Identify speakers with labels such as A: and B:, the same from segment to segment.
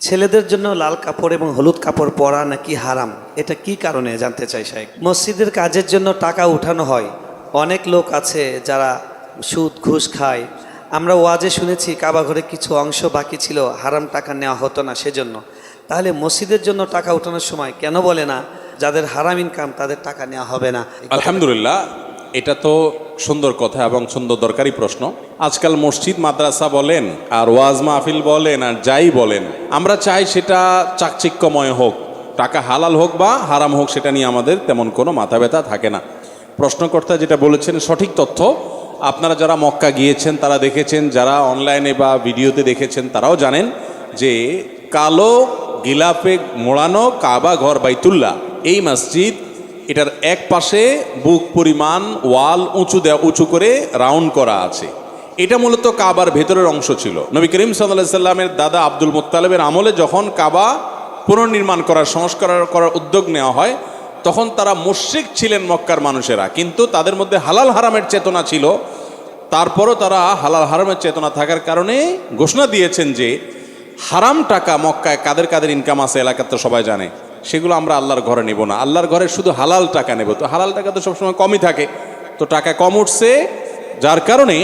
A: ছেলেদের জন্য লাল কাপড় এবং হলুদ কাপড় পরা নাকি হারাম, এটা কি কারণে জানতে চাই শাইখ। মসজিদের কাজের জন্য টাকা উঠানো হয়, অনেক লোক আছে যারা সুদ ঘুষ খায়। আমরা ওয়াজে শুনেছি কাবা ঘরে কিছু অংশ বাকি ছিল, হারাম টাকা নেওয়া হতো না সেজন্য। তাহলে মসজিদের জন্য টাকা উঠানোর সময় কেন বলে না যাদের হারাম ইনকাম তাদের টাকা নেওয়া হবে না?
B: আলহামদুলিল্লাহ, এটা তো সুন্দর কথা এবং সুন্দর দরকারি প্রশ্ন। আজকাল মসজিদ মাদ্রাসা বলেন আর ওয়াজ মাহফিল বলেন আর যাই বলেন, আমরা চাই সেটা চাকচিক্যময় হোক, টাকা হালাল হোক বা হারাম হোক, সেটা নিয়ে আমাদের তেমন কোনো মাথা ব্যথা থাকে না। প্রশ্নকর্তা যেটা বলেছেন সঠিক তথ্য। আপনারা যারা মক্কা গিয়েছেন তারা দেখেছেন, যারা অনলাইনে বা ভিডিওতে দেখেছেন তারাও জানেন যে কালো গিলাপে মোড়ানো কাবা ঘর বাইতুল্লাহ, এই মসজিদ, এটার এক পাশে বুক পরিমাণ ওয়াল উঁচু করে রাউন্ড করা আছে। এটা মূলত কাবার ভেতরের অংশ ছিল। নবী করিম সাল্লাল্লাহু আলাইহি সাল্লামের দাদা আব্দুল মুত্তালিবের আমলে যখন কাবা পুনর্নির্মাণ সংস্কার করার উদ্যোগ নেওয়া হয়, তখন তারা মুশরিক ছিলেন মক্কার মানুষেরা, কিন্তু তাদের মধ্যে হালাল হারামের চেতনা ছিল। তারপরও তারা হালাল হারামের চেতনা থাকার কারণে ঘোষণা দিয়েছেন যে হারাম টাকা মক্কায় কাদের কাদের ইনকাম আছে এলাকার তো সবাই জানে, সেগুলো আমরা আল্লাহর ঘরে নেব না, আল্লাহর ঘরে শুধু হালাল টাকা নেব। তো হালাল টাকা তো সবসময় কমই থাকে, তো টাকা কম উঠছে, যার কারণে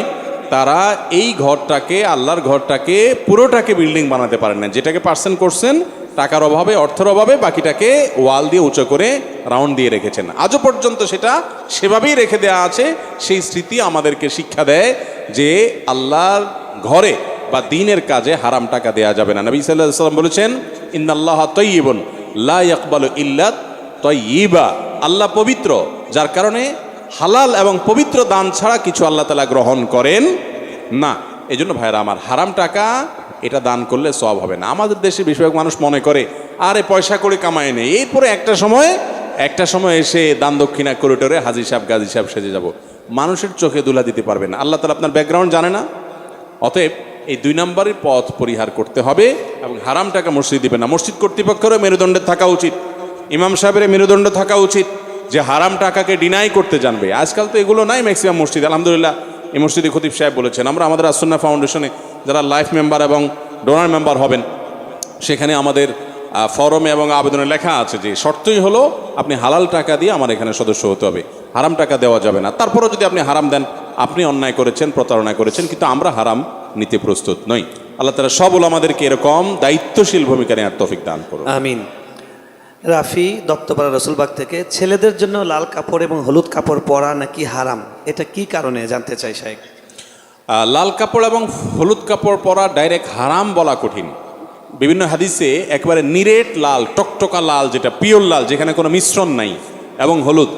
B: তারা এই ঘরটাকে, আল্লাহর ঘরটাকে পুরোটাকে বিল্ডিং বানাতে পারেন না। যেটাকে পার্সেন্ট করছেন টাকার অভাবে, অর্থের অভাবে, বাকিটাকে ওয়াল দিয়ে উঁচু করে রাউন্ড দিয়ে রেখেছেন। আজও পর্যন্ত সেটা সেভাবেই রেখে দেওয়া আছে। সেই স্মৃতি আমাদেরকে শিক্ষা দেয় যে আল্লাহর ঘরে বা দ্বীনের কাজে হারাম টাকা দেয়া যাবে না। নবী সাল্লাল্লাহু আলাইহি ওয়াসাল্লাম বলেছেন, ইন্নাল্লাহা তাইয়্যিবুন লা ইয়াকবালু ইল্লা তাইয়্যিবা, আল্লাহ পবিত্র, যার কারণে হালাল এবং পবিত্র দান ছাড়া কিছু আল্লাহ তাআলা গ্রহণ করেন না। এই জন্য ভাইরা আমার, হারাম টাকা এটা দান করলে সওয়াব হবে না। আমাদের দেশে বেশিরভাগ মানুষ মনে করে আরে পয়সা করে কামাই নেই, এরপরে একটা সময় এসে দান দক্ষিণা করিডোরে হাজি সাহেব গাজী সাহেব সেজে যাব। মানুষের চোখে দুলা দিতে পারবে না। আল্লাহ তাআলা আপনার ব্যাকগ্রাউন্ড জানে না। অতএব এই 2 নম্বরের পথ পরিহার করতে হবে এবং হারাম টাকা মসজিদ দিবে না। মসজিদ কর্তৃপক্ষেরও মেরুদণ্ডে থাকা উচিত, ইমাম সাহেবের মেরুদণ্ড থাকা উচিত যে হারাম টাকাকে ডিনাই করতে জানবে। আজকাল তো এগুলো নাই ম্যাক্সিমাম মসজিদ। আলহামদুলিল্লাহ, এই মসজিদে খতিব সাহেব বলেছেন, আমরা আমাদের আসুন্নাহ ফাউন্ডেশনে যারা লাইফ মেম্বার এবং ডোনার মেম্বার হবেন, সেখানে আমাদের ফরমে এবং আবেদনে লেখা আছে যে শর্তই হলো আপনি হালাল টাকা দিয়ে আমার এখানে সদস্য হতে হবে, হারাম টাকা দেওয়া যাবে না। তারপরেও যদি আপনি হারাম দেন, আপনি অন্যায় করেছেন, প্রতারণা করেছেন, কিন্তু আমরা হারাম নিতে প্রস্তুত নই। আল্লাহ তাআলা সব আমাদেরকে এরকম দায়িত্বশীল ভূমিকা নেওয়ার তৌফিক দান করুন।
A: আমিন। রাফি দত্তপাড়া রসুলবাগ থেকে, ছেলেদের জন্য লাল কাপড় এবং হলুদ কাপড় পরা নাকি হারাম, এটা কি কারণে জানতে চাই শাইখ।
B: লাল কাপড় এবং হলুদ কাপড় পরা ডাইরেক্ট হারাম বলা কঠিন। বিভিন্ন হাদিসে একেবারে নিরেট লাল, টকটকা লাল, যেটা পিওর লাল, যেখানে কোনো মিশ্রণ নাই, এবং হলুদ,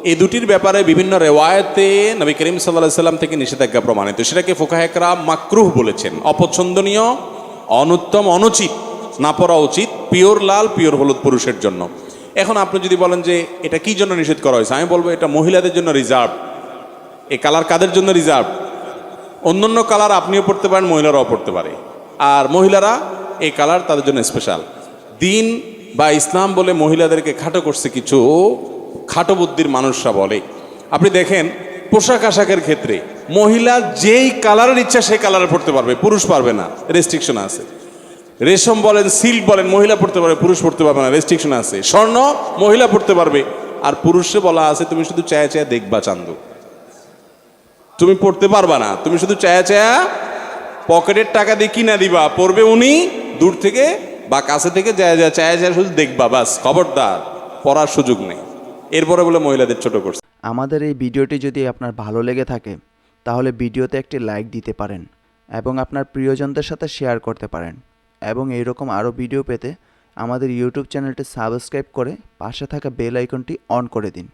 B: এই দুটির ব্যাপারে বিভিন্ন রেওয়ায়েতে নবী করিম সাল্লাল্লাহু আলাইহি সাল্লাম থেকে নিষেধাজ্ঞা প্রমাণিত। সেটাকে ফুকাহে কেরাম মাকরুহ বলেছেন, অপছন্দনীয়, অনুত্তম, অনুচিত, না পরা উচিত। পিওর লাল, পিওর হলুদ পুরুষের জন্য। এখন আপনি যদি বলেন যে এটা কি জন্য নিষেধ করা হয়েছে, আমি বলবো এটা মহিলাদের জন্য রিজার্ভ। এই কালার কাদের জন্য রিজার্ভ? অন্যান্য কালার আপনিও পড়তে পারেন, মহিলারাও পড়তে পারে, আর মহিলারা এই কালার তাদের জন্য স্পেশাল। দিন বা ইসলাম বলে মহিলাদেরকে খাটো করছে কিছু খাটো বুদ্ধির মানুষরা বলে। আপনি দেখেন পোশাক আশাকের ক্ষেত্রে মহিলা যেই কালারের ইচ্ছা সেই কালারে পড়তে পারবে, পুরুষ পারবে না, রেস্ট্রিকশন আছে। রেশম বলেন, সিল্ক বলেন, মহিলা পড়তে পারবে, পুরুষ পড়তে পারবে না, রেস্ট্রিকশন আছে। স্বর্ণ মহিলা পড়তে পারবে, আর পুরুষে বলা আছে তুমি শুধু চায়া চায়া দেখবা চান্দু, তুমি পড়তে পারবা না, তুমি শুধু চায়া চায়া পকেটের টাকা দিয়ে কিনা দিবা, পড়বে উনি দূর থেকে বা কাছে থেকে চায়া চায়া শুধু দেখবা, বাস, খবরদার, পড়ার সুযোগ নেই। এরপরে বলে মহিলাদের ছোট করছে।
C: আমাদের এই ভিডিওটি যদি আপনার ভালো লেগে থাকে তাহলে ভিডিওতে একটি লাইক দিতে পারেন এবং আপনার প্রিয়জনদের সাথে শেয়ার করতে পারেন, এবং এইরকম আরও ভিডিও পেতে আমাদের ইউটিউব চ্যানেলটি সাবস্ক্রাইব করে পাশে থাকা বেল আইকনটি অন করে দিন।